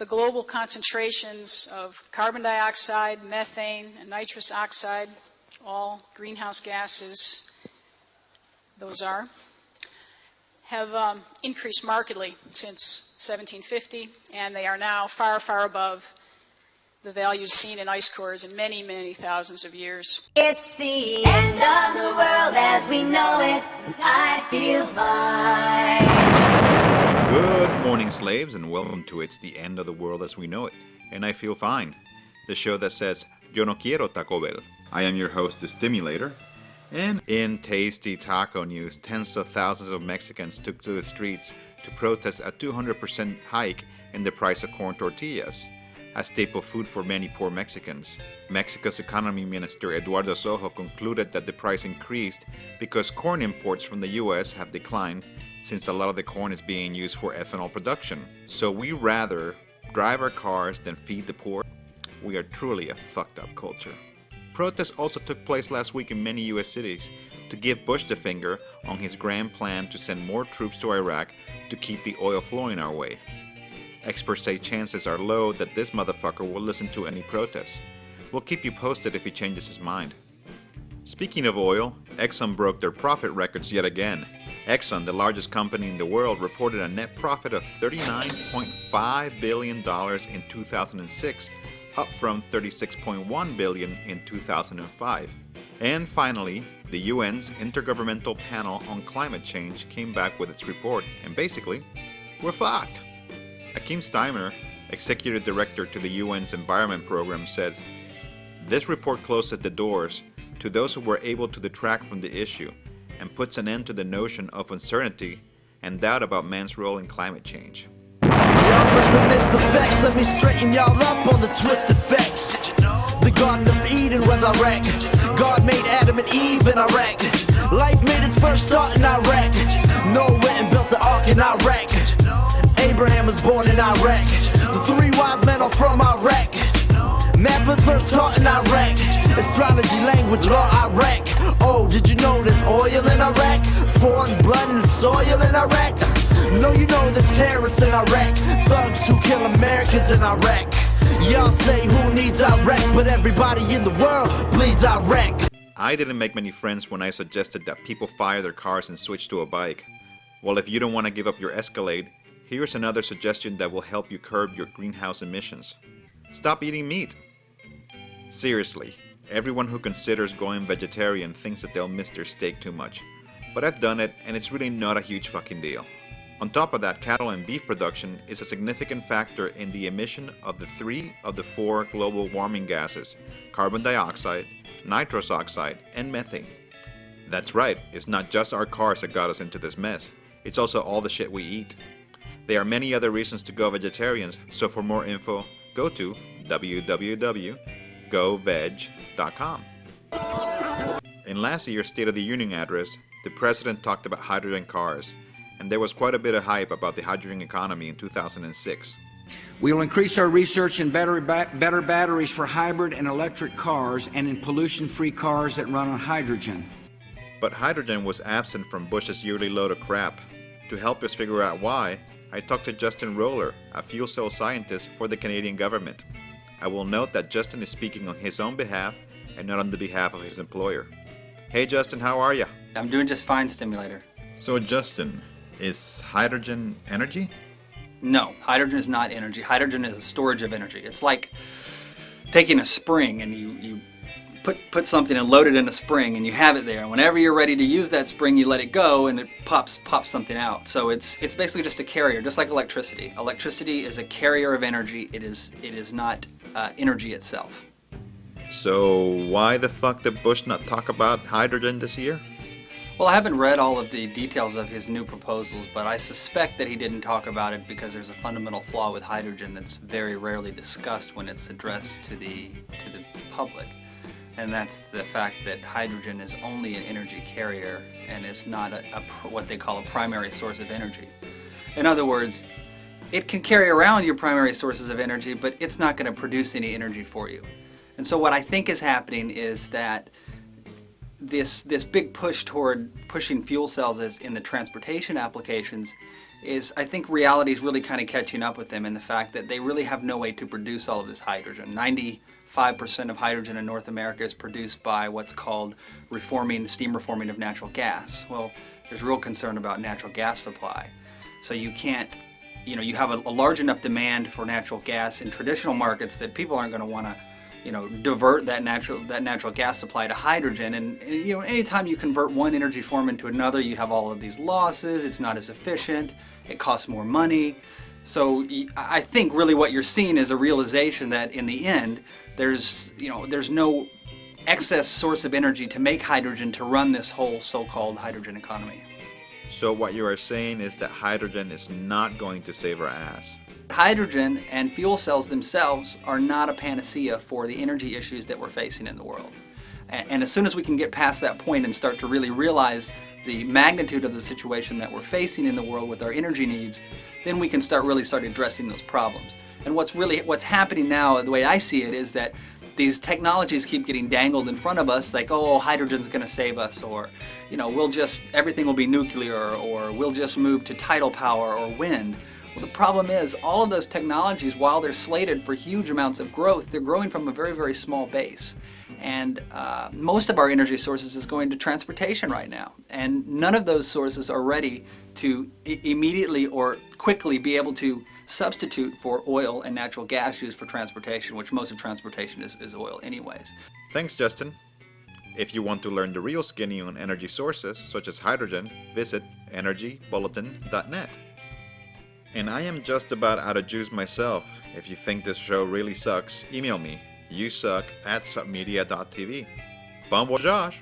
the global concentrations of carbon dioxide, methane, and nitrous oxide, all greenhouse gases, those have increased markedly since 1750, and they are now far, far above the values seen in ice cores in many, many thousands of years. It's the end of the world as we know it. I feel fine. Good morning, slaves, and welcome to It's the End of the World as We Know It, and I Feel Fine, the show that says, Yo no quiero Taco Bell. I am your host, the Stimulator, and in tasty taco news, tens of thousands of Mexicans took to the streets to protest a 200% hike in the price of corn tortillas, a staple food for many poor Mexicans. Mexico's economy minister Eduardo Sojo concluded that the price increased because corn imports from the U.S. have declined since a lot of the corn is being used for ethanol production. So we rather drive our cars than feed the poor. We are truly a fucked up culture. Protests also took place last week in many U.S. cities to give Bush the finger on his grand plan to send more troops to Iraq to keep the oil flowing our way. Experts say chances are low that this motherfucker will listen to any protests. We'll keep you posted if he changes his mind. Speaking of oil, Exxon broke their profit records yet again. Exxon, the largest company in the world, reported a net profit of $39.5 billion in 2006, up from $36.1 billion in 2005. And finally, the UN's Intergovernmental Panel on Climate Change came back with its report, and basically, we're fucked. Akim Steimer, executive director to the UN's Environment Program, said, "This report closes the doors to those who were able to detract from the issue and puts an end to the notion of uncertainty and doubt about man's role in climate change." Y'all must have missed the facts. Let me straighten y'all up on the twisted facts. The Garden of Eden was Iraq. God made Adam and Eve in Iraq. Life made its first start in Iraq. Noah went and built the ark in Iraq. Abraham was born in Iraq. The three wise men are from Iraq. Math was first taught in Iraq. Astrology, language, law, Iraq. Oh, did you know there's oil in Iraq? Foreign blood in the soil in Iraq. No, you know there's terrorists in Iraq. Thugs who kill Americans in Iraq. Y'all say who needs Iraq, but everybody in the world bleeds Iraq. I didn't make many friends when I suggested that people fire their cars and switch to a bike. Well, if you don't want to give up your Escalade, here's another suggestion that will help you curb your greenhouse emissions. Stop eating meat. Seriously, everyone who considers going vegetarian thinks that they'll miss their steak too much. But I've done it, and it's really not a huge fucking deal. On top of that, cattle and beef production is a significant factor in the emission of the 3 of the 4 global warming gases: carbon dioxide, nitrous oxide, and methane. That's right, it's not just our cars that got us into this mess. It's also all the shit we eat. There are many other reasons to go vegetarian, so for more info, go to www.goveg.com. In last year's State of the Union address, the president talked about hydrogen cars, and there was quite a bit of hype about the hydrogen economy in 2006. We will increase our research in better batteries for hybrid and electric cars and in pollution-free cars that run on hydrogen. But hydrogen was absent from Bush's yearly load of crap. To help us figure out why, I talked to Justin Roller, a fuel cell scientist for the Canadian government. I will note that Justin is speaking on his own behalf and not on the behalf of his employer. Hey Justin, how are ya? I'm doing just fine, Stimulator. So Justin, is hydrogen energy? No, hydrogen is not energy. Hydrogen is a storage of energy. It's like taking a spring and you put something and load it in a spring and you have it there. And whenever you're ready to use that spring, you let it go and it pops something out. So it's basically just a carrier, just like electricity. Electricity is a carrier of energy. It is not energy itself. So why the fuck did Bush not talk about hydrogen this year? Well, I haven't read all of the details of his new proposals, but I suspect that he didn't talk about it because there's a fundamental flaw with hydrogen that's very rarely discussed when it's addressed to the public. And that's the fact that hydrogen is only an energy carrier and is not what they call a primary source of energy. In other words, it can carry around your primary sources of energy, but it's not going to produce any energy for you. And so what I think is happening is that this big push toward pushing fuel cells in the transportation applications is I think reality is really kind of catching up with them in the fact that they really have no way to produce all of this hydrogen. 95% of hydrogen in North America is produced by what's called steam reforming of natural gas. Well, there's real concern about natural gas supply. So you can't, you have a large enough demand for natural gas in traditional markets that people aren't going to want to, divert that natural gas supply to hydrogen. And anytime you convert one energy form into another, you have all of these losses. It's not as efficient. It costs more money. So I think really what you're seeing is a realization that in the end, there's no excess source of energy to make hydrogen to run this whole so-called hydrogen economy. So what you are saying is that hydrogen is not going to save our ass. Hydrogen and fuel cells themselves are not a panacea for the energy issues that we're facing in the world. And as soon as we can get past that point and start to really realize the magnitude of the situation that we're facing in the world with our energy needs, then we can start addressing those problems. And what's happening now, the way I see it, is that these technologies keep getting dangled in front of us, like, oh, hydrogen's going to save us, or everything will be nuclear, or we'll just move to tidal power or wind. Well, the problem is all of those technologies, while they're slated for huge amounts of growth, they're growing from a very, very small base. And most of our energy sources is going to transportation right now. And none of those sources are ready to immediately or quickly be able to substitute for oil and natural gas used for transportation, which most of transportation is oil anyways. Thanks, Justin. If you want to learn the real skinny on energy sources, such as hydrogen, visit energybulletin.net. And I am just about out of juice myself. If you think this show really sucks, email me, yousuck@submedia.tv. Bon voyage!